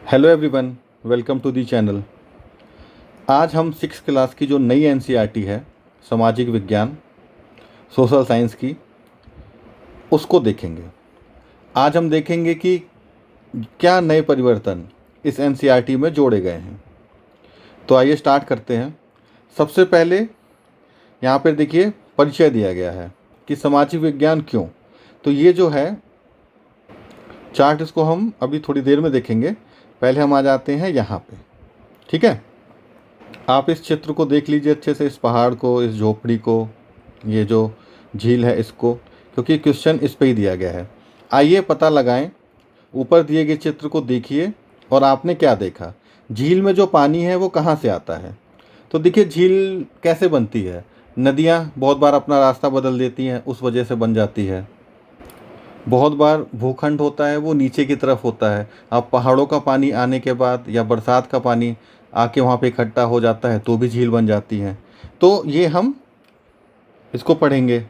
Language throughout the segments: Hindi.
Hello everyone, welcome to the channel. आज हम 6 क्लास की जो नई एनसीईआरटी है सामाजिक विज्ञान सोशल साइंस की, उसको देखेंगे। आज हम देखेंगे कि क्या नए परिवर्तन इस एनसीईआरटी में जोड़े गए हैं। तो आइए स्टार्ट करते हैं। सबसे पहले यहाँ पर देखिए परिचय दिया गया है कि सामाजिक विज्ञान क्यों। तो ये जो है चार्ट, इसको हम अभी थोड़ी देर में देखेंगे। पहले हम आ जाते हैं यहाँ पे। ठीक है, आप इस चित्र को देख लीजिए अच्छे से, इस पहाड़ को, इस झोपड़ी को, ये जो झील है इसको, क्योंकि क्वेश्चन इस पे ही दिया गया है। आइए पता लगाएं। ऊपर दिए गए चित्र को देखिए और आपने क्या देखा। झील में जो पानी है वो कहाँ से आता है। तो देखिए झील कैसे बनती है। नदियाँ बहुत बार अपना रास्ता बदल देती हैं, उस वजह से बन जाती है। बहुत बार भूखंड होता है वो नीचे की तरफ होता है। अब पहाड़ों का पानी आने के बाद या बरसात का पानी आके वहाँ पे इकट्ठा हो जाता है तो भी झील बन जाती है। तो ये हम इसको पढ़ेंगे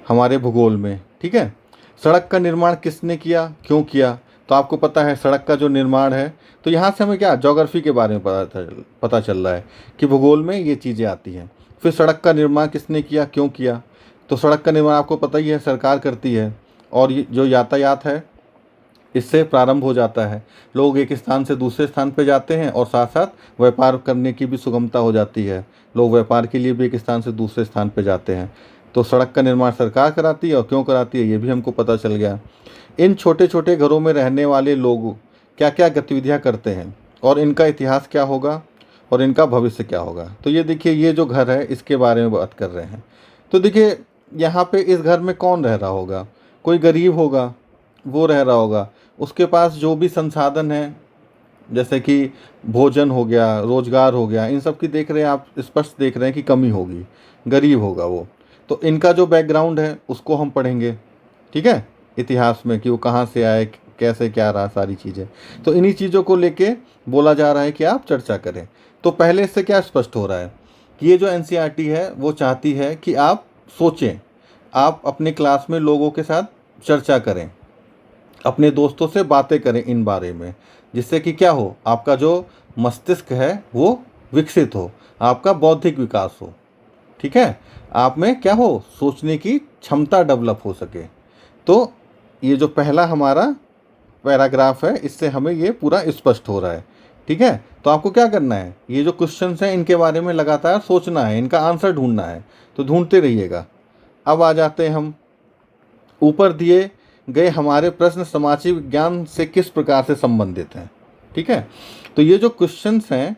हमारे भूगोल में। ठीक है, सड़क का निर्माण किसने किया, क्यों किया। तो आपको पता है सड़क का जो निर्माण है, तो यहाँ से हमें क्या ज्योग्राफी के बारे में पता चल रहा है कि भूगोल में ये चीज़ें आती हैं। फिर सड़क का निर्माण किसने किया, क्यों किया। तो सड़क का निर्माण आपको पता ही है सरकार करती है, और ये जो यातायात है इससे प्रारंभ हो जाता है। लोग एक स्थान से दूसरे स्थान पर जाते हैं और साथ साथ व्यापार करने की भी सुगमता हो जाती है। लोग व्यापार के लिए भी एक स्थान से दूसरे स्थान पर जाते हैं। तो सड़क का निर्माण सरकार कराती है, और क्यों कराती है ये भी हमको पता चल गया। इन छोटे छोटे घरों में रहने वाले लोग क्या क्या गतिविधियां करते हैं, और इनका इतिहास क्या होगा, और इनका भविष्य क्या होगा। तो ये देखिए, ये जो घर है इसके बारे में बात कर रहे हैं। तो देखिए यहाँ पे इस घर में कौन रह रहा होगा। कोई गरीब होगा, वो रह रहा होगा। उसके पास जो भी संसाधन है, जैसे कि भोजन हो गया, रोजगार हो गया, इन सब की देख रहे हैं आप, स्पष्ट देख रहे हैं कि कमी होगी। गरीब होगा वो। तो इनका जो बैकग्राउंड है उसको हम पढ़ेंगे। ठीक है, इतिहास में कि वो कहाँ से आए, कैसे क्या रहा, सारी चीज़ें। तो इन्हीं चीज़ों को लेके बोला जा रहा है कि आप चर्चा करें। तो पहले इससे क्या स्पष्ट हो रहा है कि ये जो एनसीईआरटी है वो चाहती है कि आप सोचें, आप अपने क्लास में लोगों के साथ चर्चा करें, अपने दोस्तों से बातें करें इन बारे में, जिससे कि क्या हो, आपका जो मस्तिष्क है वो विकसित हो, आपका बौद्धिक विकास हो। ठीक है, आप में क्या हो, सोचने की क्षमता डेवलप हो सके। तो ये जो पहला हमारा पैराग्राफ है इससे हमें ये पूरा स्पष्ट हो रहा है। ठीक है, तो आपको क्या करना है, ये जो क्वेश्चंस हैं इनके बारे में लगातार सोचना है, इनका आंसर ढूंढना है। तो ढूंढते रहिएगा। अब आ जाते हैं हम ऊपर दिए गए हमारे प्रश्न सामाजिक विज्ञान से किस प्रकार से संबंधित हैं। ठीक है, तो ये जो क्वेश्चंस हैं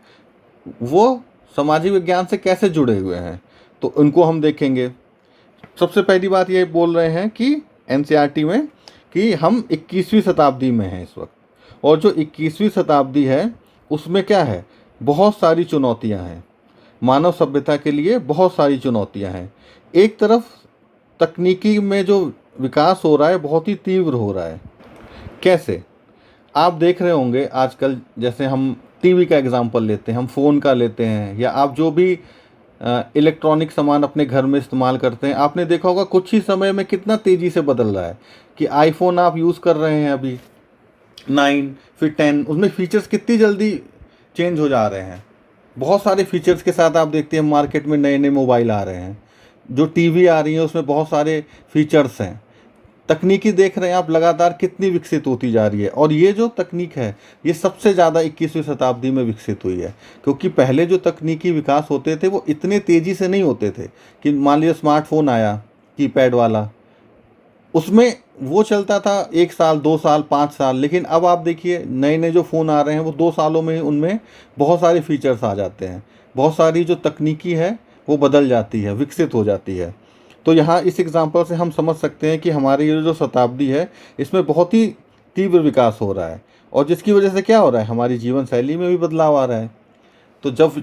वो सामाजिक विज्ञान से कैसे जुड़े हुए हैं, तो उनको हम देखेंगे। सबसे पहली बात ये बोल रहे हैं कि एनसीईआरटी में कि हम 21वीं शताब्दी में हैं इस वक्त, और जो 21वीं शताब्दी है उसमें क्या है, बहुत सारी चुनौतियां हैं। मानव सभ्यता के लिए बहुत सारी चुनौतियां हैं। एक तरफ तकनीकी में जो विकास हो रहा है बहुत ही तीव्र हो रहा है। कैसे, आप देख रहे होंगे आजकल, जैसे हम टीवी का एग्जांपल लेते हैं, हम फ़ोन का लेते हैं, या आप जो भी इलेक्ट्रॉनिक सामान अपने घर में इस्तेमाल करते हैं, आपने देखा होगा कुछ ही समय में कितना तेज़ी से बदल रहा है। कि आईफोन आप यूज़ कर रहे हैं अभी 9, फिर 10, उसमें फीचर्स कितनी जल्दी चेंज हो जा रहे हैं। बहुत सारे फीचर्स के साथ आप देखते हैं मार्केट में नए नए मोबाइल आ रहे हैं। जो टीवी आ रही है उसमें बहुत सारे फीचर्स हैं। तकनीकी देख रहे हैं आप लगातार कितनी विकसित होती जा रही है, और ये जो तकनीक है ये सबसे ज़्यादा 21वीं शताब्दी में विकसित हुई है। क्योंकि पहले जो तकनीकी विकास होते थे वो इतने तेज़ी से नहीं होते थे। कि मान लीजिए स्मार्टफोन आया कीपैड वाला, उसमें वो चलता था 1 साल, 2 साल, 5 साल। लेकिन अब आप देखिए नए नए जो फ़ोन आ रहे हैं वो 2 सालों में ही उनमें बहुत सारे फीचर्स आ जाते हैं। बहुत सारी जो तकनीकी है वो बदल जाती है, विकसित हो जाती है। तो यहाँ इस एग्जांपल से हम समझ सकते हैं कि हमारी ये जो शताब्दी है इसमें बहुत ही तीव्र विकास हो रहा है, और जिसकी वजह से क्या हो रहा है, हमारी जीवन शैली में भी बदलाव आ रहा है। तो जब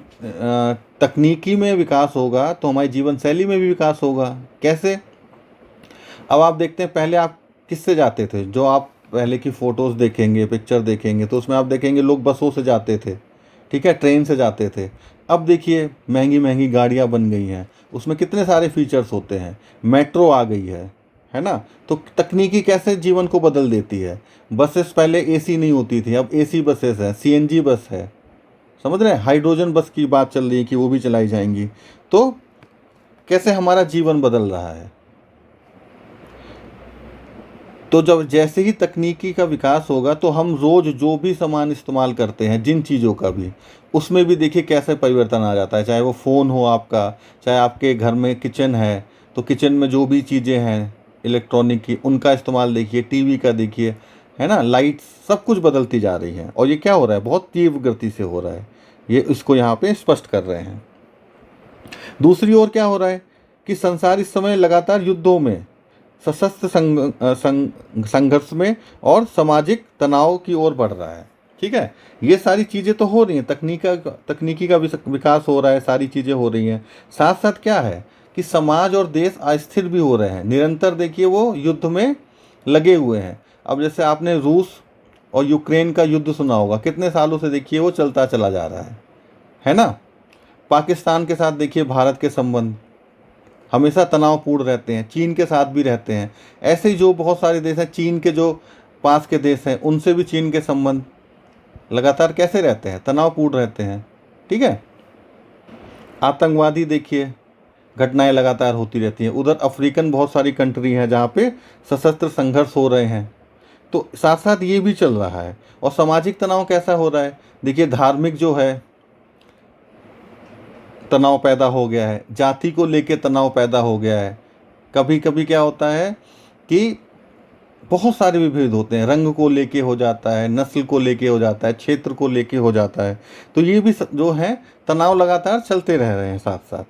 तकनीकी में विकास होगा तो हमारी जीवन शैली में भी विकास होगा। कैसे, अब आप देखते हैं पहले आप किससे जाते थे। जो आप पहले की फ़ोटोज़ देखेंगे, पिक्चर देखेंगे, तो उसमें आप देखेंगे लोग बसों से जाते थे। ठीक है, ट्रेन से जाते थे। अब देखिए महंगी महंगी गाड़ियाँ बन गई हैं, उसमें कितने सारे फीचर्स होते हैं। मेट्रो आ गई है। है ना। तो तकनीकी कैसे जीवन को बदल देती है। बसेस पहले एसी नहीं होती थी, अब एसी बसेस है, सीएनजी बस है, समझ रहे हैं। हाइड्रोजन बस की बात चल रही है कि वो भी चलाई जाएंगी। तो कैसे हमारा जीवन बदल रहा है। तो जब जैसे ही तकनीकी का विकास होगा तो हम रोज़ जो भी सामान इस्तेमाल करते हैं, जिन चीज़ों का भी, उसमें भी देखिए कैसे परिवर्तन आ जाता है। चाहे वो फ़ोन हो आपका, चाहे आपके घर में किचन है, तो किचन में जो भी चीज़ें हैं इलेक्ट्रॉनिक की, उनका इस्तेमाल देखिए, टीवी का देखिए, है ना, लाइट्स, सब कुछ बदलती जा रही है। और ये क्या हो रहा है, बहुत तीव्र गति से हो रहा है। ये इसको यहाँ पे स्पष्ट कर रहे हैं। दूसरी ओर क्या हो रहा है कि संसार इस समय लगातार युद्धों में, सशस्त्र संघर्ष में और सामाजिक तनाव की ओर बढ़ रहा है। ठीक है, ये सारी चीज़ें तो हो रही हैं, तकनीकी का विकास हो रहा है, सारी चीज़ें हो रही हैं। साथ साथ क्या है कि समाज और देश अस्थिर भी हो रहे हैं। निरंतर देखिए वो युद्ध में लगे हुए हैं। अब जैसे आपने रूस और यूक्रेन का युद्ध सुना होगा, कितने सालों से देखिए वो चलता चला जा रहा है ना। पाकिस्तान के साथ देखिए भारत के संबंध हमेशा तनावपूर्ण रहते हैं, चीन के साथ भी रहते हैं। ऐसे ही जो बहुत सारे देश हैं, चीन के जो पास के देश हैं, उनसे भी चीन के संबंध लगातार कैसे रहते हैं, तनावपूर्ण रहते हैं। ठीक है, आतंकवादी देखिए घटनाएं लगातार होती रहती हैं। उधर अफ्रीकन बहुत सारी कंट्री हैं जहाँ पे सशस्त्र संघर्ष हो रहे हैं। तो साथ साथ ये भी चल रहा है। और सामाजिक तनाव कैसा हो रहा है, देखिए धार्मिक जो है तनाव पैदा हो गया है, जाति को लेके तनाव पैदा हो गया है। कभी कभी क्या होता है कि बहुत सारे विभेद होते हैं, रंग को लेके हो जाता है, नस्ल को लेके हो जाता है, क्षेत्र को लेके हो जाता है। तो ये भी जो है तनाव लगातार चलते रह रहे हैं साथ साथ।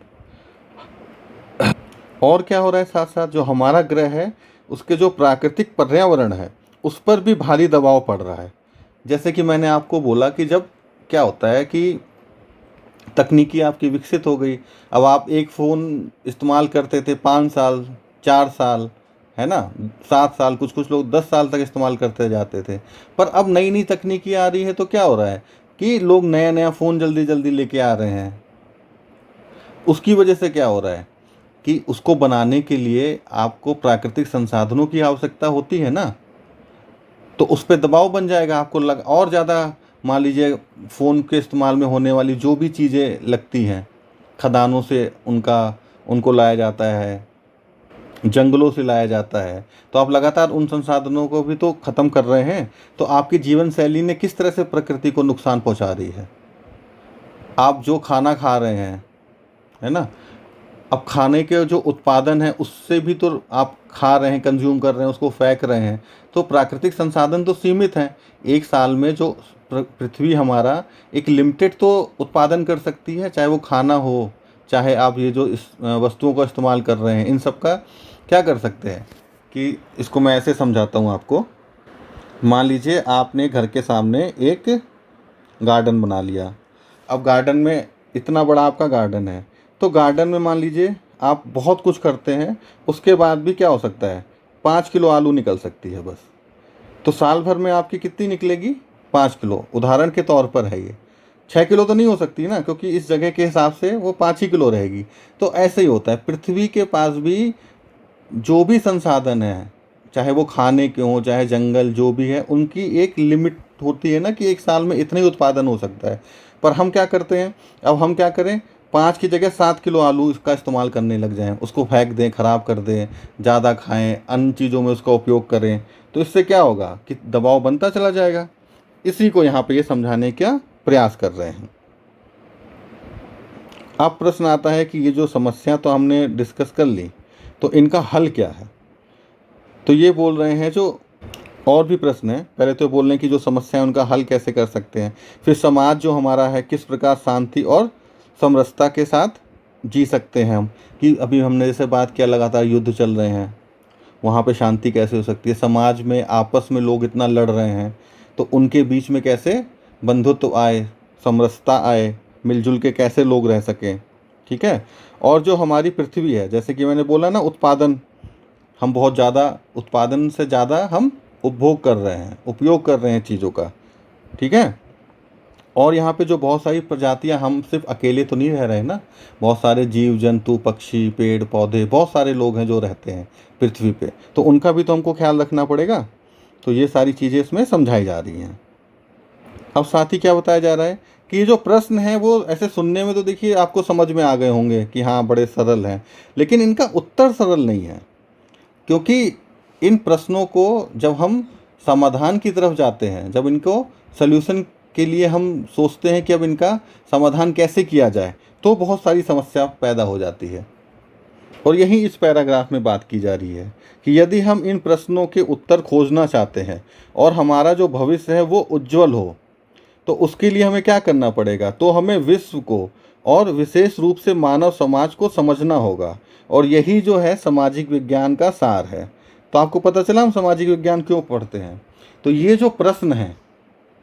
और क्या हो रहा है, साथ साथ जो हमारा ग्रह है उसके जो प्राकृतिक पर्यावरण है उस पर भी भारी दबाव पड़ रहा है। जैसे कि मैंने आपको बोला कि जब क्या होता है कि तकनीकी आपकी विकसित हो गई। अब आप एक फ़ोन इस्तेमाल करते थे 5 साल, 4 साल, है ना, 7 साल, कुछ कुछ लोग 10 साल तक इस्तेमाल करते जाते थे। पर अब नई नई तकनीकी आ रही है तो क्या हो रहा है कि लोग नया नया फ़ोन जल्दी जल्दी लेके आ रहे हैं। उसकी वजह से क्या हो रहा है कि उसको बनाने के लिए आपको प्राकृतिक संसाधनों की आवश्यकता होती है ना। तो उस पर दबाव बन जाएगा, आपको और ज़्यादा, मान लीजिए फ़ोन के इस्तेमाल में होने वाली जो भी चीज़ें लगती हैं, खदानों से उनको लाया जाता है, जंगलों से लाया जाता है। तो आप लगातार उन संसाधनों को भी तो ख़त्म कर रहे हैं। तो आपकी जीवन शैली ने किस तरह से प्रकृति को नुकसान पहुंचा रही है। आप जो खाना खा रहे हैं, है ना, अब खाने के जो उत्पादन है उससे भी तो आप खा रहे हैं, कंज्यूम कर रहे हैं, उसको फेंक रहे हैं। तो प्राकृतिक संसाधन तो सीमित हैं। एक साल में जो पृथ्वी हमारा एक लिमिटेड तो उत्पादन कर सकती है, चाहे वो खाना हो, चाहे आप ये जो इस वस्तुओं का इस्तेमाल कर रहे हैं, इन सब का क्या कर सकते हैं कि इसको मैं ऐसे समझाता हूँ आपको। मान लीजिए आपने घर के सामने एक गार्डन बना लिया। अब गार्डन में इतना बड़ा आपका गार्डन है, तो गार्डन में मान लीजिए आप बहुत कुछ करते हैं, उसके बाद भी क्या हो सकता है, 5 किलो आलू निकल सकती है बस। तो साल भर में आपकी कितनी निकलेगी, 5 किलो, उदाहरण के तौर पर है ये। 6 किलो तो नहीं हो सकती ना, क्योंकि इस जगह के हिसाब से वो 5 ही किलो रहेगी। तो ऐसे ही होता है, पृथ्वी के पास भी जो भी संसाधन है, चाहे वो खाने के हों, चाहे जंगल, जो भी है, उनकी एक लिमिट होती है ना कि एक साल में इतना ही उत्पादन हो सकता है। पर हम क्या करते हैं, अब हम क्या करें, 5 की जगह 7 किलो आलू इसका इस्तेमाल करने लग जाएं, उसको फेंक दें, ख़राब कर दें, ज़्यादा खाएं, अन्य चीज़ों में उसका उपयोग करें। तो इससे क्या होगा कि दबाव बनता चला जाएगा। इसी को यहाँ पे ये समझाने का प्रयास कर रहे हैं। अब प्रश्न आता है कि ये जो समस्या तो हमने डिस्कस कर ली, तो इनका हल क्या है। तो ये बोल रहे हैं, जो और भी प्रश्न है, पहले तो बोल रहे हैं कि जो समस्या है उनका हल कैसे कर सकते हैं, फिर समाज जो हमारा है किस प्रकार शांति और समरसता के साथ जी सकते हैं हम, कि अभी हमने जैसे बात किया लगातार युद्ध चल रहे हैं, वहाँ पे शांति कैसे हो सकती है। समाज में आपस में लोग इतना लड़ रहे हैं, तो उनके बीच में कैसे बंधुत्व आए, समरसता आए, मिलजुल के कैसे लोग रह सकें। ठीक है, और जो हमारी पृथ्वी है, जैसे कि मैंने बोला ना, उत्पादन, हम बहुत ज़्यादा, उत्पादन से ज़्यादा हम उपभोग कर रहे हैं, उपयोग कर रहे हैं चीज़ों का। ठीक है, और यहाँ पे जो बहुत सारी प्रजातियाँ, हम सिर्फ अकेले तो नहीं रह रहे ना, बहुत सारे जीव जंतु, पक्षी, पेड़ पौधे, बहुत सारे लोग हैं जो रहते हैं पृथ्वी पे, तो उनका भी तो हमको ख्याल रखना पड़ेगा। तो ये सारी चीज़ें इसमें समझाई जा रही हैं। अब साथ ही क्या बताया जा रहा है कि ये जो प्रश्न है वो ऐसे सुनने में तो देखिए आपको समझ में आ गए होंगे कि हाँ बड़े सरल हैं, लेकिन इनका उत्तर सरल नहीं है। क्योंकि इन प्रश्नों को जब हम समाधान की तरफ जाते हैं, जब इनको सल्यूशन के लिए हम सोचते हैं कि अब इनका समाधान कैसे किया जाए, तो बहुत सारी समस्या पैदा हो जाती है। और यही इस पैराग्राफ में बात की जा रही है कि यदि हम इन प्रश्नों के उत्तर खोजना चाहते हैं और हमारा जो भविष्य है वो उज्जवल हो, तो उसके लिए हमें क्या करना पड़ेगा? तो हमें विश्व को और विशेष रूप से मानव समाज को समझना होगा। और यही जो है सामाजिक विज्ञान का सार है। तो आपको पता चला हम सामाजिक विज्ञान क्यों पढ़ते हैं। तो ये जो प्रश्न हैं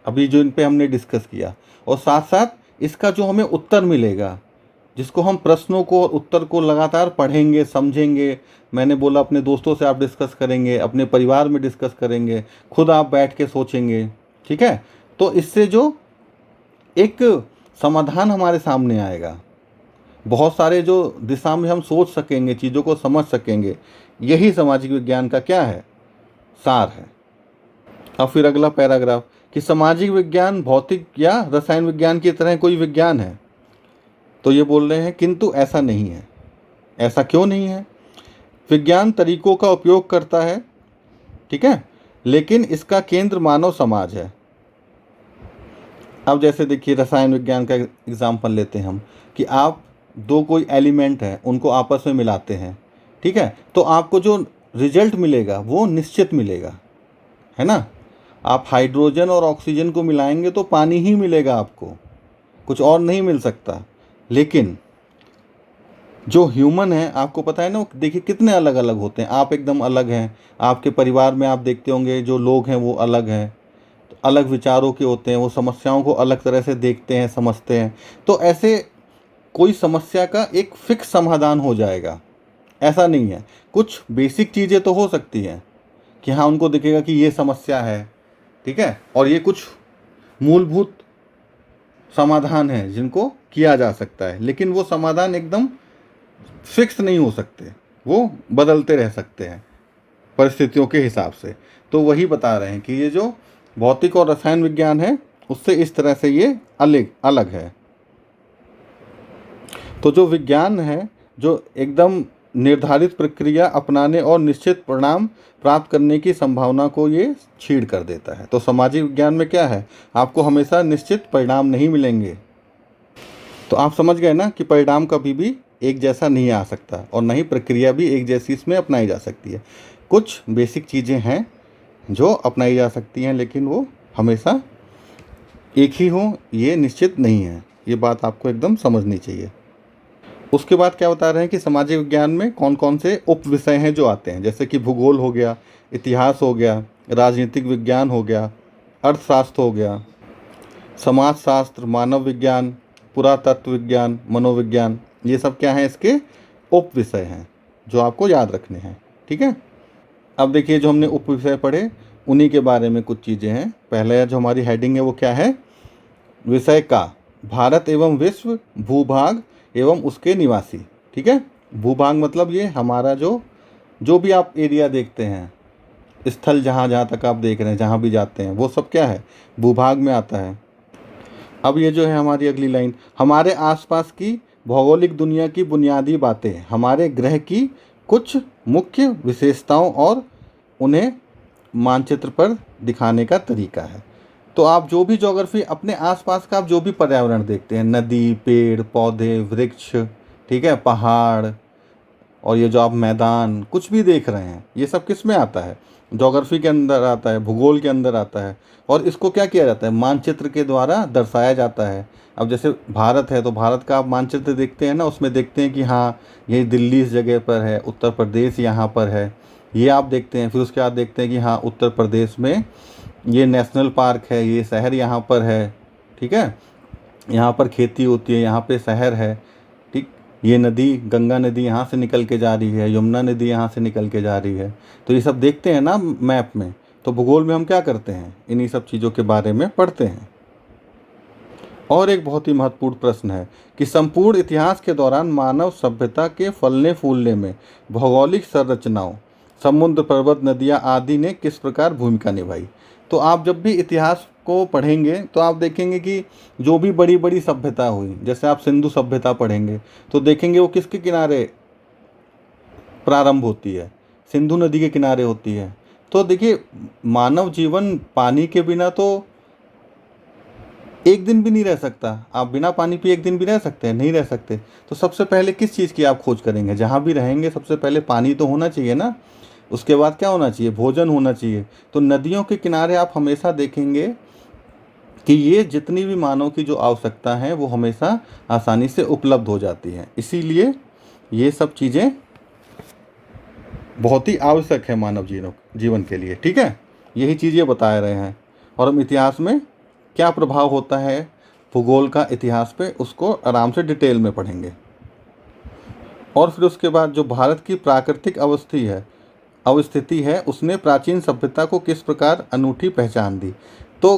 अभी जो इन पे हमने डिस्कस किया, और साथ साथ इसका जो हमें उत्तर मिलेगा, जिसको हम प्रश्नों को और उत्तर को लगातार पढ़ेंगे, समझेंगे। मैंने बोला अपने दोस्तों से आप डिस्कस करेंगे, अपने परिवार में डिस्कस करेंगे, खुद आप बैठ के सोचेंगे, ठीक है। तो इससे जो एक समाधान हमारे सामने आएगा, बहुत सारे जो दिशा में हम सोच सकेंगे, चीज़ों को समझ सकेंगे, यही सामाजिक विज्ञान का क्या है? सार है। अब फिर अगला पैराग्राफ कि सामाजिक विज्ञान भौतिक या रसायन विज्ञान की तरह कोई विज्ञान है। तो ये बोल रहे हैं किंतु ऐसा नहीं है। ऐसा क्यों नहीं है? विज्ञान तरीकों का उपयोग करता है, ठीक है, लेकिन इसका केंद्र मानव समाज है। अब जैसे देखिए रसायन विज्ञान का एग्जाम्पल लेते हैं हम कि आप दो कोई एलिमेंट है उनको आपस में मिलाते हैं, ठीक है, तो आपको जो रिजल्ट मिलेगा वो निश्चित मिलेगा, है ना। आप हाइड्रोजन और ऑक्सीजन को मिलाएंगे तो पानी ही मिलेगा आपको, कुछ और नहीं मिल सकता। लेकिन जो ह्यूमन है, आपको पता है ना, देखिए कितने अलग अलग होते हैं। आप एकदम अलग हैं, आपके परिवार में आप देखते होंगे जो लोग हैं वो अलग हैं, तो अलग विचारों के होते हैं, वो समस्याओं को अलग तरह से देखते हैं, समझते हैं। तो ऐसे कोई समस्या का एक फिक्स समाधान हो जाएगा, ऐसा नहीं है। कुछ बेसिक चीज़ें तो हो सकती हैं कि हाँ उनको दिखेगा कि ये समस्या है, ठीक है, और ये कुछ मूलभूत समाधान है जिनको किया जा सकता है, लेकिन वो समाधान एकदम फिक्स नहीं हो सकते, वो बदलते रह सकते हैं परिस्थितियों के हिसाब से। तो वही बता रहे हैं कि ये जो भौतिक और रसायन विज्ञान है उससे इस तरह से ये अलग है। तो जो विज्ञान है जो एकदम निर्धारित प्रक्रिया अपनाने और निश्चित परिणाम प्राप्त करने की संभावना को ये छीड़ कर देता है। तो सामाजिक विज्ञान में क्या है, आपको हमेशा निश्चित परिणाम नहीं मिलेंगे। तो आप समझ गए ना कि परिणाम कभी भी एक जैसा नहीं आ सकता और न ही प्रक्रिया भी एक जैसी इसमें अपनाई जा सकती है। कुछ बेसिक चीज़ें हैं जो अपनाई जा सकती हैं, लेकिन वो हमेशा एक ही हो ये निश्चित नहीं है। ये बात आपको एकदम समझनी चाहिए। उसके बाद क्या बता रहे हैं कि सामाजिक विज्ञान में कौन कौन से उप विषय हैं जो आते हैं, जैसे कि भूगोल हो गया, इतिहास हो गया, राजनीतिक विज्ञान हो गया, अर्थशास्त्र हो गया, समाजशास्त्र, मानव विज्ञान, पुरातत्व विज्ञान, मनोविज्ञान। ये सब क्या है, इसके उप विषय हैं जो आपको याद रखने हैं, ठीक है। अब देखिए जो हमने उप विषय पढ़े उन्हीं के बारे में कुछ चीज़ें हैं। पहले जो हमारी हेडिंग है वो क्या है, विषय का भारत एवं विश्व, भूभाग एवं उसके निवासी, ठीक है। भूभाग मतलब ये हमारा जो भी आप एरिया देखते हैं, स्थल जहाँ जहाँ तक आप देख रहे हैं, जहाँ भी जाते हैं, वो सब क्या है, भूभाग में आता है। अब ये जो है हमारी अगली लाइन, हमारे आसपास की भौगोलिक दुनिया की बुनियादी बातें, हमारे ग्रह की कुछ मुख्य विशेषताओं और उन्हें मानचित्र पर दिखाने का तरीका है। तो आप जो भी ज्योग्राफी अपने आसपास का आप जो भी पर्यावरण देखते हैं, नदी, पेड़ पौधे, वृक्ष, ठीक है, पहाड़, और ये जो आप मैदान कुछ भी देख रहे हैं, ये सब किस में आता है, ज्योग्राफी के अंदर आता है, भूगोल के अंदर आता है। और इसको क्या किया जाता है, मानचित्र के द्वारा दर्शाया जाता है। अब जैसे भारत है तो भारत का आप मानचित्र देखते हैं ना, उसमें देखते हैं कि हाँ ये दिल्ली इस जगह पर है, उत्तर प्रदेश यहाँ पर है, ये आप देखते हैं। फिर उसके बाद देखते हैं कि हाँ उत्तर प्रदेश में ये नेशनल पार्क है, ये शहर यहाँ पर है, ठीक है, यहाँ पर खेती होती है, यहाँ पे शहर है, ठीक, ये नदी गंगा नदी यहाँ से निकल के जा रही है, यमुना नदी यहाँ से निकल के जा रही है। तो ये सब देखते हैं ना मैप में। तो भूगोल में हम क्या करते हैं, इन्हीं सब चीज़ों के बारे में पढ़ते हैं। और एक बहुत ही महत्वपूर्ण प्रश्न है कि संपूर्ण इतिहास के दौरान मानव सभ्यता के फलने फूलने में भौगोलिक संरचनाओं, समुद्र, पर्वत, नदियाँ आदि ने किस प्रकार भूमिका निभाई। तो आप जब भी इतिहास को पढ़ेंगे तो आप देखेंगे कि जो भी बड़ी बड़ी सभ्यता हुई, जैसे आप सिंधु सभ्यता पढ़ेंगे तो देखेंगे वो किसके किनारे प्रारंभ होती है, सिंधु नदी के किनारे होती है। तो देखिए, मानव जीवन पानी के बिना तो एक दिन भी नहीं रह सकता। आप बिना पानी पिए एक दिन भी रह सकते हैं? नहीं रह सकते। तो सबसे पहले किस चीज़ की आप खोज करेंगे? जहाँ भी रहेंगे सबसे पहले पानी तो होना चाहिए ना। उसके बाद क्या होना चाहिए? भोजन होना चाहिए। तो नदियों के किनारे आप हमेशा देखेंगे कि ये जितनी भी मानव की जो आवश्यकता है वो हमेशा आसानी से उपलब्ध हो जाती है। इसीलिए ये सब चीज़ें बहुत ही आवश्यक है मानव जीवन के लिए। ठीक है, यही चीज़ ये बता रहे हैं। और हम इतिहास में क्या प्रभाव होता है भूगोल का इतिहास पे, उसको आराम से डिटेल में पढ़ेंगे। और फिर उसके बाद जो भारत की प्राकृतिक अवस्थिति है उसने प्राचीन सभ्यता को किस प्रकार अनूठी पहचान दी। तो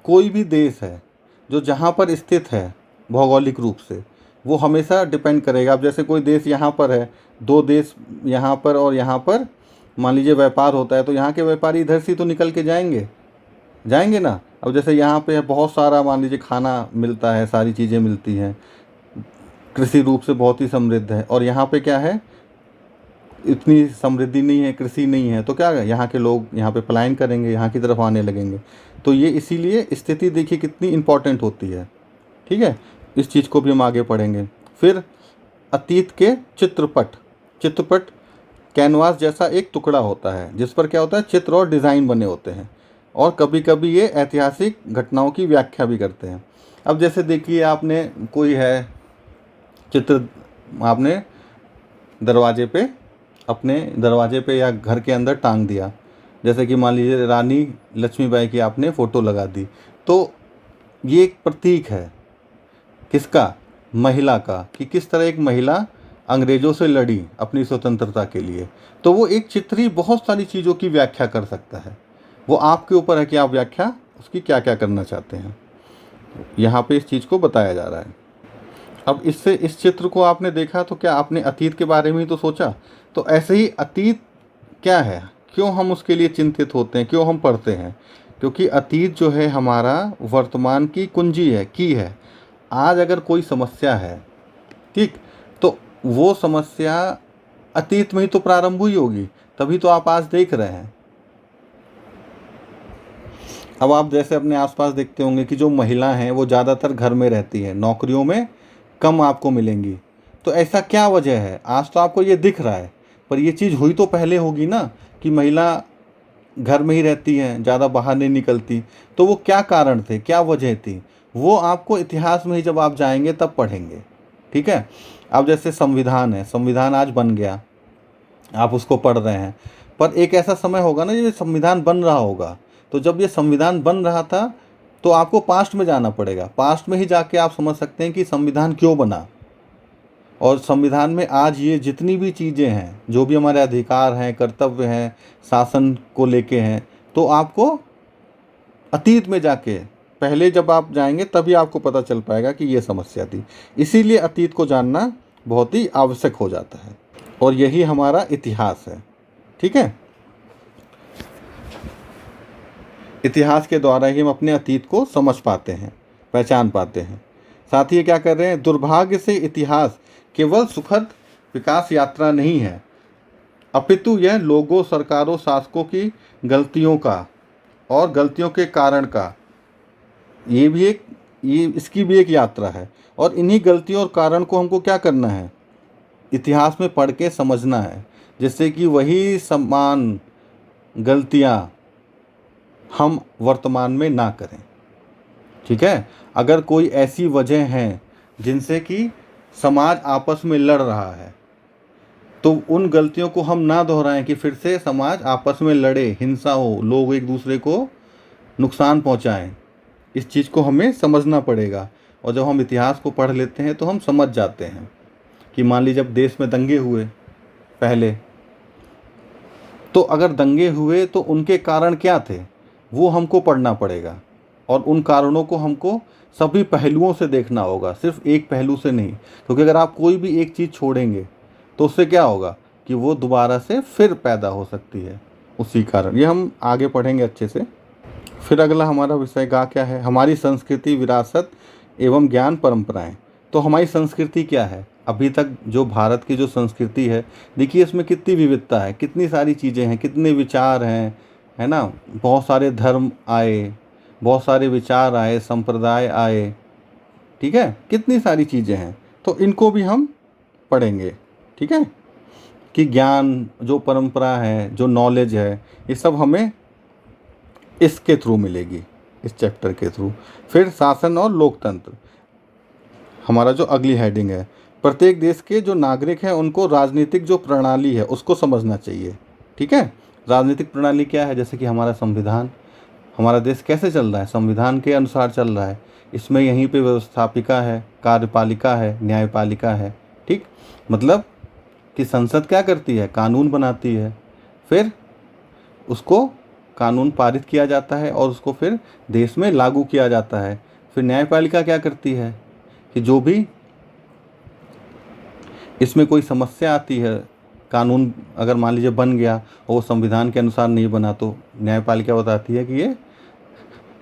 कोई भी देश है जो जहाँ पर स्थित है भौगोलिक रूप से, वो हमेशा डिपेंड करेगा। अब जैसे कोई देश यहाँ पर है, दो देश यहाँ पर और यहाँ पर मान लीजिए व्यापार होता है, तो यहाँ के व्यापारी इधर से तो निकल के जाएंगे ना। अब जैसे यहाँ पे बहुत सारा मान लीजिए खाना मिलता है, सारी चीज़ें मिलती हैं, कृषि रूप से बहुत ही समृद्ध है, और यहाँ पे क्या है, इतनी समृद्धि नहीं है, कृषि नहीं है, तो क्या है, यहाँ के लोग यहाँ पे पलायन करेंगे, यहाँ की तरफ आने लगेंगे। तो ये इसीलिए स्थिति देखिए कितनी इम्पोर्टेंट होती है। ठीक है, इस चीज़ को भी हम आगे पढ़ेंगे। फिर अतीत के चित्रपट कैनवास जैसा एक टुकड़ा होता है जिस पर क्या होता है, चित्र और डिज़ाइन बने होते हैं, और कभी कभी ये ऐतिहासिक घटनाओं की व्याख्या भी करते हैं। अब जैसे देखिए, आपने कोई है चित्र आपने अपने दरवाजे पे या घर के अंदर टांग दिया, जैसे कि मान लीजिए रानी लक्ष्मीबाई की आपने फ़ोटो लगा दी, तो ये एक प्रतीक है किसका? महिला का, कि किस तरह एक महिला अंग्रेज़ों से लड़ी अपनी स्वतंत्रता के लिए। तो वो एक चित्र ही बहुत सारी चीज़ों की व्याख्या कर सकता है। वो आपके ऊपर है कि आप व्याख्या उसकी क्या क्या करना चाहते हैं। यहाँ पे इस चीज़ को बताया जा रहा है। अब इस चित्र को आपने देखा तो क्या आपने अतीत के बारे में ही तो सोचा? तो ऐसे ही अतीत क्या है, क्यों हम उसके लिए चिंतित होते हैं, क्यों हम पढ़ते हैं? क्योंकि अतीत जो है हमारा वर्तमान की कुंजी है। आज अगर कोई समस्या है, ठीक, तो वो समस्या अतीत में ही तो प्रारंभ हुई होगी, तभी तो आप आज देख रहे हैं। अब आप जैसे अपने आसपास देखते होंगे कि जो महिला हैं वो ज़्यादातर घर में रहती हैं, नौकरियों में कम आपको मिलेंगी। तो ऐसा क्या वजह है? आज तो आपको ये दिख रहा है, पर ये चीज़ हुई तो पहले होगी ना, कि महिला घर में ही रहती हैं, ज़्यादा बाहर नहीं निकलती। तो वो क्या कारण थे, क्या वजह थी, वो आपको इतिहास में ही जब आप जाएंगे तब पढ़ेंगे। ठीक है, अब जैसे संविधान है, संविधान आज बन गया, आप उसको पढ़ रहे हैं, पर एक ऐसा समय होगा ना जब संविधान बन रहा होगा। तो जब ये संविधान बन रहा था तो आपको पास्ट में जाना पड़ेगा, पास्ट में ही जाके आप समझ सकते हैं कि संविधान क्यों बना। और संविधान में आज ये जितनी भी चीज़ें हैं, जो भी हमारे अधिकार हैं, कर्तव्य हैं, शासन को लेके हैं, तो आपको अतीत में जाके, पहले जब आप जाएंगे तभी आपको पता चल पाएगा कि ये समस्या थी। इसीलिए अतीत को जानना बहुत ही आवश्यक हो जाता है, और यही हमारा इतिहास है। ठीक है, इतिहास के द्वारा ही हम अपने अतीत को समझ पाते हैं, पहचान पाते हैं। साथ ही क्या कर रहे हैं, दुर्भाग्य से इतिहास केवल सुखद विकास यात्रा नहीं है, अपितु यह लोगों, सरकारों, शासकों की गलतियों का और गलतियों के कारण का इसकी भी एक यात्रा है। और इन्हीं गलतियों और कारण को हमको क्या करना है, इतिहास में पढ़ के समझना है, जिससे कि वही समान गलतियाँ हम वर्तमान में ना करें। ठीक है, अगर कोई ऐसी वजह हैं जिनसे कि समाज आपस में लड़ रहा है, तो उन गलतियों को हम ना दोहराएं कि फिर से समाज आपस में लड़े, हिंसा हो, लोग एक दूसरे को नुकसान पहुंचाएं। इस चीज़ को हमें समझना पड़ेगा। और जब हम इतिहास को पढ़ लेते हैं तो हम समझ जाते हैं कि मान लीजिए जब देश में दंगे हुए पहले, तो अगर दंगे हुए तो उनके कारण क्या थे, वो हमको पढ़ना पड़ेगा। और उन कारणों को हमको सभी पहलुओं से देखना होगा, सिर्फ एक पहलू से नहीं। क्योंकि अगर आप कोई भी एक चीज़ छोड़ेंगे तो उससे क्या होगा कि वो दोबारा से फिर पैदा हो सकती है उसी कारण। ये हम आगे पढ़ेंगे अच्छे से। फिर अगला हमारा विषय का क्या है, हमारी संस्कृति, विरासत एवं ज्ञान परंपराएं। तो हमारी संस्कृति क्या है, अभी तक जो भारत की जो संस्कृति है, देखिए इसमें कितनी विविधता है, कितनी सारी चीज़ें हैं, कितने विचार हैं, है ना। बहुत सारे धर्म आए, बहुत सारे विचार आए, संप्रदाय आए, ठीक है, कितनी सारी चीज़ें हैं। तो इनको भी हम पढ़ेंगे, ठीक है, कि ज्ञान जो परंपरा है, जो नॉलेज है, ये सब हमें इसके थ्रू मिलेगी, इस चैप्टर के थ्रू। फिर शासन और लोकतंत्र, हमारा जो अगली हेडिंग है, प्रत्येक देश के जो नागरिक हैं उनको राजनीतिक जो प्रणाली है उसको समझना चाहिए, ठीक है। राजनीतिक प्रणाली क्या है, जैसे कि हमारा संविधान, हमारा देश कैसे चल रहा है, संविधान के अनुसार चल रहा है। इसमें यहीं पे व्यवस्थापिका है, कार्यपालिका है, न्यायपालिका है, ठीक। मतलब कि संसद क्या करती है, कानून बनाती है, फिर उसको कानून पारित किया जाता है और उसको फिर देश में लागू किया जाता है। फिर न्यायपालिका क्या करती है कि जो भी इसमें कोई समस्या आती है, कानून अगर मान लीजिए बन गया और वो संविधान के अनुसार नहीं बना, तो न्यायपालिका बताती है कि ये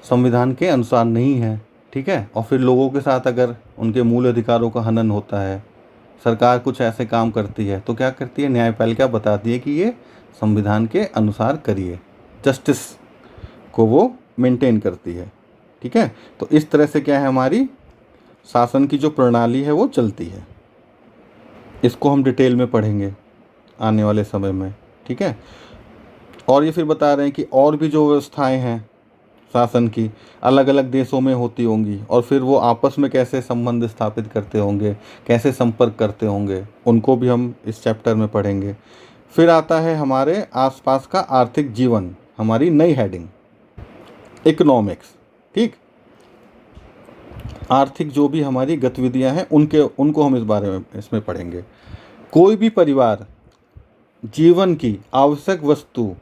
संविधान के अनुसार नहीं है, ठीक है। और फिर लोगों के साथ अगर उनके मूल अधिकारों का हनन होता है, सरकार कुछ ऐसे काम करती है, तो क्या करती है, न्यायपालिका बताती है कि ये संविधान के अनुसार करिए, जस्टिस को वो मेंटेन करती है, ठीक है। तो इस तरह से क्या है, हमारी शासन की जो प्रणाली है वो चलती है। इसको हम डिटेल में पढ़ेंगे आने वाले समय में, ठीक है। और ये फिर बता रहे हैं कि और भी जो व्यवस्थाएं हैं शासन की अलग अलग देशों में होती होंगी, और फिर वो आपस में कैसे संबंध स्थापित करते होंगे, कैसे संपर्क करते होंगे, उनको भी हम इस चैप्टर में पढ़ेंगे। फिर आता है हमारे आसपास का आर्थिक जीवन, हमारी नई हेडिंग, इकोनॉमिक्स, ठीक। आर्थिक जो भी हमारी गतिविधियां हैं उनको हम इस बारे में इसमें पढ़ेंगे। कोई भी परिवार जीवन की आवश्यक वस्तु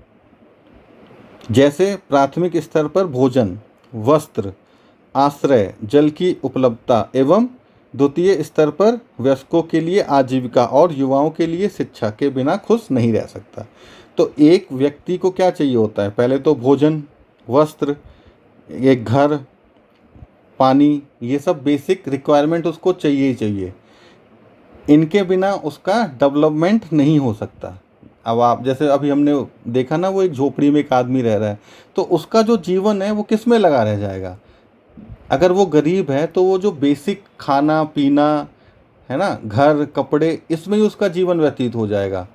जैसे प्राथमिक स्तर पर भोजन, वस्त्र, आश्रय, जल की उपलब्धता एवं द्वितीय स्तर पर वयस्कों के लिए आजीविका और युवाओं के लिए शिक्षा के बिना खुश नहीं रह सकता। तो एक व्यक्ति को क्या चाहिए होता है, पहले तो भोजन, वस्त्र, एक घर, पानी, ये सब बेसिक रिक्वायरमेंट उसको चाहिए ही चाहिए। इनके बिना उसका डेवलपमेंट नहीं हो सकता। अब आप जैसे अभी हमने देखा ना, वो एक झोपड़ी में एक आदमी रह रहा है, तो उसका जो जीवन है वो किस में लगा रह जाएगा। अगर वो गरीब है तो वो जो बेसिक खाना पीना है ना, घर, कपड़े, इसमें ही उसका जीवन व्यतीत हो जाएगा।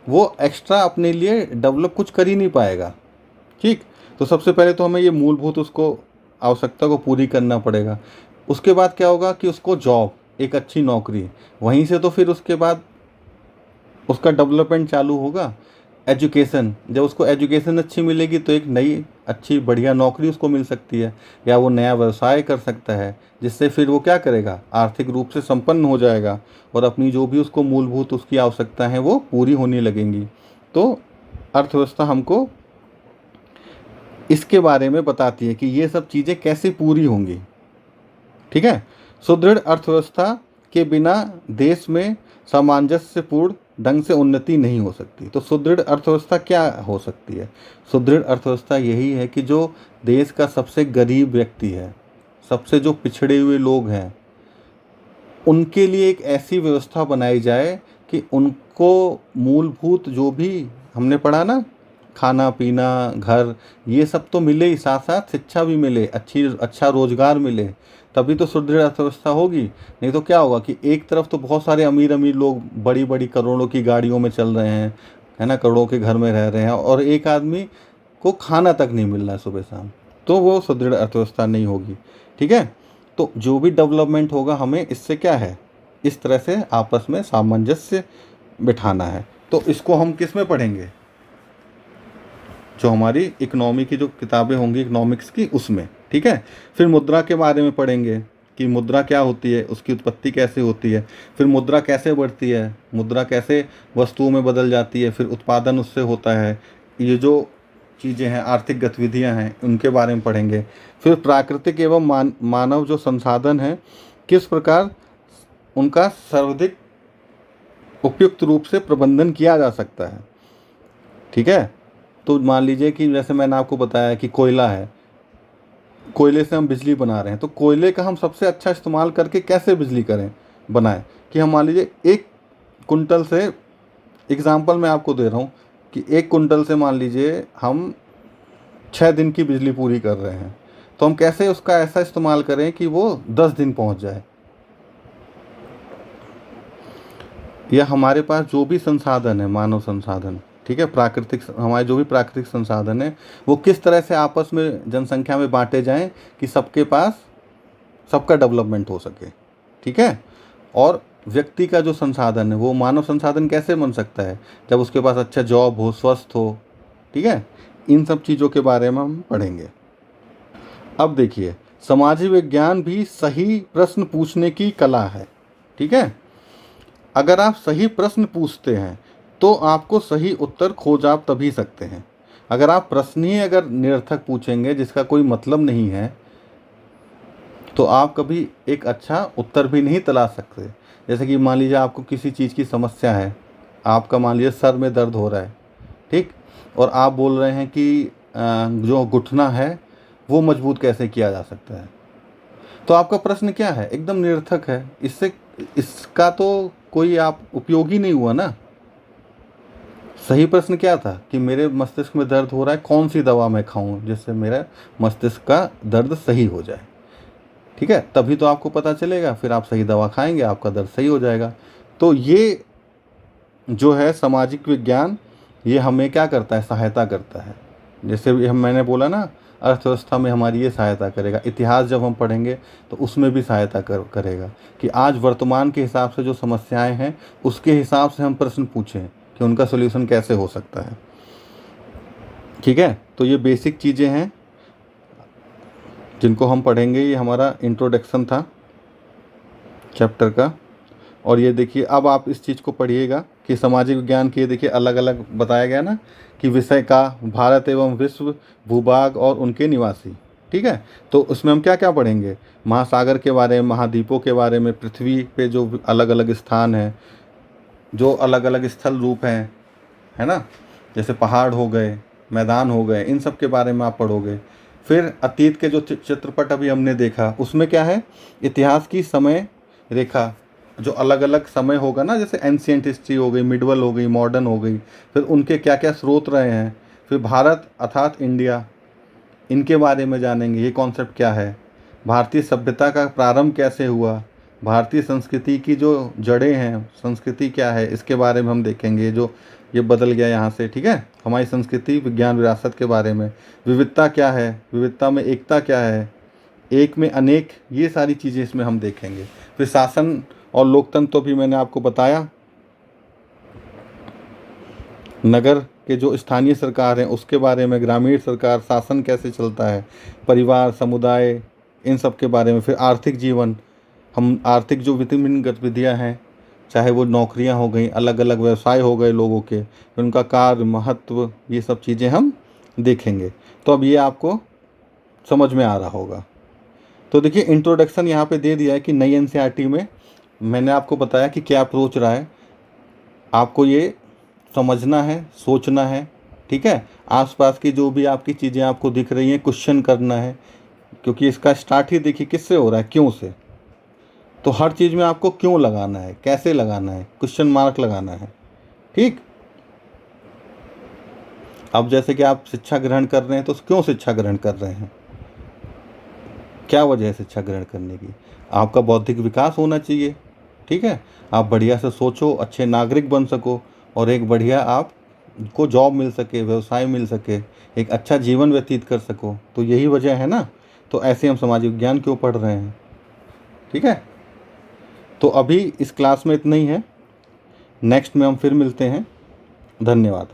वो एक्स्ट्रा अपने लिए डेवलप कुछ कर ही नहीं पाएगा, ठीक। तो सबसे पहले तो हमें ये मूलभूत उसको आवश्यकता को पूरी करना पड़ेगा। उसके बाद क्या होगा कि उसको जॉब, एक अच्छी नौकरी, वहीं से तो फिर उसके बाद उसका डेवलपमेंट चालू होगा। एजुकेशन, जब उसको एजुकेशन अच्छी मिलेगी तो एक नई अच्छी बढ़िया नौकरी उसको मिल सकती है, या वो नया व्यवसाय कर सकता है, जिससे फिर वो क्या करेगा, आर्थिक रूप से संपन्न हो जाएगा और अपनी जो भी उसको मूलभूत उसकी आवश्यकता है वो पूरी होने लगेंगी। तो अर्थव्यवस्था हमको इसके बारे में बताती है कि ये सब चीज़ें कैसे पूरी होंगी, ठीक है। सुदृढ़ अर्थव्यवस्था के बिना देश में सामंजस्यपूर्ण ढंग से उन्नति नहीं हो सकती। तो सुदृढ़ अर्थव्यवस्था क्या हो सकती है, सुदृढ़ अर्थव्यवस्था यही है कि जो देश का सबसे गरीब व्यक्ति है, सबसे जो पिछड़े हुए लोग हैं, उनके लिए एक ऐसी व्यवस्था बनाई जाए कि उनको मूलभूत जो भी हमने पढ़ा ना, खाना पीना, घर, ये सब तो मिले ही, साथ साथ शिक्षा भी मिले, अच्छा रोजगार मिले, तभी तो सुदृढ़ अर्थव्यवस्था होगी। नहीं तो क्या होगा कि एक तरफ तो बहुत सारे अमीर अमीर लोग बड़ी बड़ी करोड़ों की गाड़ियों में चल रहे हैं, है ना, करोड़ों के घर में रह रहे हैं, और एक आदमी को खाना तक नहीं मिल रहा है सुबह शाम, तो वो सुदृढ़ अर्थव्यवस्था नहीं होगी, ठीक है। तो जो भी डेवलपमेंट होगा हमें इससे क्या है, इस तरह से आपस में सामंजस्य बिठाना है। तो इसको हम किस में पढ़ेंगे, जो हमारी इकोनॉमी की जो किताबें होंगी इकोनॉमिक्स की, उसमें, ठीक है। फिर मुद्रा के बारे में पढ़ेंगे कि मुद्रा क्या होती है, उसकी उत्पत्ति कैसे होती है, फिर मुद्रा कैसे बढ़ती है, मुद्रा कैसे वस्तुओं में बदल जाती है, फिर उत्पादन उससे होता है। ये जो चीज़ें हैं, आर्थिक गतिविधियां हैं, उनके बारे में पढ़ेंगे। फिर प्राकृतिक एवं मानव जो संसाधन हैं, किस प्रकार उनका सर्वाधिक उपयुक्त रूप से प्रबंधन किया जा सकता है। ठीक है, तो मान लीजिए कि जैसे मैंने आपको बताया कि कोयला है, कोयले से हम बिजली बना रहे हैं, तो कोयले का हम सबसे अच्छा इस्तेमाल करके कैसे बिजली बनाएं कि हम मान लीजिए 1 कुंटल से, एग्जांपल मैं आपको दे रहा हूँ कि 1 कुंटल से मान लीजिए हम 6 दिन की बिजली पूरी कर रहे हैं, तो हम कैसे उसका ऐसा इस्तेमाल करें कि वो 10 दिन पहुँच जाए। या हमारे पास जो भी संसाधन है, मानव संसाधन, ठीक है, प्राकृतिक, हमारे जो भी प्राकृतिक संसाधन है, वो किस तरह से आपस में जनसंख्या में बांटे जाएं कि सबके पास सबका डेवलपमेंट हो सके। ठीक है, और व्यक्ति का जो संसाधन है, वो मानव संसाधन कैसे बन सकता है जब उसके पास अच्छा जॉब हो, स्वस्थ हो। ठीक है, इन सब चीज़ों के बारे में हम पढ़ेंगे। अब देखिए, सामाजिक विज्ञान भी सही प्रश्न पूछने की कला है। ठीक है, अगर आप सही प्रश्न पूछते हैं तो आपको सही उत्तर खोज आप तभी सकते हैं। अगर आप प्रश्न ही अगर निरर्थक पूछेंगे, जिसका कोई मतलब नहीं है, तो आप कभी एक अच्छा उत्तर भी नहीं तलाश सकते। जैसे कि मान लीजिए आपको किसी चीज़ की समस्या है, आपका मान लीजिए सर में दर्द हो रहा है, ठीक, और आप बोल रहे हैं कि जो घुटना है वो मजबूत कैसे किया जा सकता है, तो आपका प्रश्न क्या है, एकदम निरर्थक है। इसका तो कोई आप उपयोगी नहीं हुआ ना। सही प्रश्न क्या था कि मेरे मस्तिष्क में दर्द हो रहा है, कौन सी दवा मैं खाऊं जिससे मेरा मस्तिष्क का दर्द सही हो जाए। ठीक है, तभी तो आपको पता चलेगा, फिर आप सही दवा खाएंगे, आपका दर्द सही हो जाएगा। तो ये जो है सामाजिक विज्ञान, ये हमें क्या करता है, सहायता करता है। जैसे मैंने बोला ना, अर्थव्यवस्था में हमारी ये सहायता करेगा। इतिहास जब हम पढ़ेंगे तो उसमें भी सहायता करेगा कि आज वर्तमान के हिसाब से जो समस्याएं हैं, उसके हिसाब से हम प्रश्न पूछें कि उनका सॉल्यूशन कैसे हो सकता है। ठीक है, तो ये बेसिक चीज़ें हैं जिनको हम पढ़ेंगे। ये हमारा इंट्रोडक्शन था चैप्टर का। और ये देखिए, अब आप इस चीज़ को पढ़िएगा कि सामाजिक विज्ञान के देखिए अलग अलग बताया गया ना कि विषय का भारत एवं विश्व, भूभाग और उनके निवासी। ठीक है, तो उसमें हम क्या क्या पढ़ेंगे, महासागर के बारे में, महाद्वीपों के बारे में, पृथ्वी पे जो अलग अलग स्थान हैं, जो अलग अलग स्थल रूप हैं, है ना, जैसे पहाड़ हो गए, मैदान हो गए, इन सब के बारे में आप पढ़ोगे। फिर अतीत के जो चित्रपट अभी हमने देखा, उसमें क्या है, इतिहास की समय रेखा, जो अलग अलग समय होगा ना, जैसे एंशिएंट हिस्ट्री हो गई, मिडवल हो गई, मॉडर्न हो गई, फिर उनके क्या क्या स्रोत रहे हैं। फिर भारत अर्थात इंडिया, इनके बारे में जानेंगे, ये कॉन्सेप्ट क्या है, भारतीय सभ्यता का प्रारंभ कैसे हुआ, भारतीय संस्कृति की जो जड़ें हैं, संस्कृति क्या है, इसके बारे में हम देखेंगे, जो ये बदल गया यहाँ से। ठीक है, हमारी संस्कृति, विज्ञान, विरासत के बारे में, विविधता क्या है, विविधता में एकता क्या है, एक में अनेक, ये सारी चीज़ें इसमें हम देखेंगे। फिर शासन और लोकतंत्र तो भी मैंने आपको बताया, नगर के जो स्थानीय सरकार हैं उसके बारे में, ग्रामीण सरकार शासन कैसे चलता है, परिवार, समुदाय, इन सब के बारे में। फिर आर्थिक जीवन, हम आर्थिक जो विभिन्न गतिविधियाँ हैं, चाहे वो नौकरियां हो गई, अलग अलग व्यवसाय हो गए लोगों के, उनका कार्य, महत्व, ये सब चीज़ें हम देखेंगे। तो अब ये आपको समझ में आ रहा होगा। तो देखिए, इंट्रोडक्शन यहाँ पे दे दिया है कि नई एनसीईआरटी में मैंने आपको बताया कि क्या अप्रोच रहा है, आपको ये समझना है, सोचना है। ठीक है, आसपास की जो भी आपकी चीज़ें आपको दिख रही हैं, क्वेश्चन करना है, क्योंकि इसका स्टार्ट ही देखिए किससे हो रहा है, क्यों से। तो हर चीज़ में आपको क्यों लगाना है, कैसे लगाना है, क्वेश्चन मार्क लगाना है। ठीक, अब जैसे कि आप शिक्षा ग्रहण कर रहे हैं, तो क्यों शिक्षा ग्रहण कर रहे हैं, क्या वजह है शिक्षा ग्रहण करने की, आपका बौद्धिक विकास होना चाहिए। ठीक है, आप बढ़िया से सोचो, अच्छे नागरिक बन सको, और एक बढ़िया आपको जॉब मिल सके, व्यवसाय मिल सके, एक अच्छा जीवन व्यतीत कर सको। तो यही वजह है ना, तो ऐसे हम सामाजिक विज्ञान क्यों पढ़ रहे हैं। ठीक है, तो अभी इस क्लास में इतना ही है, नेक्स्ट में हम फिर मिलते हैं। धन्यवाद।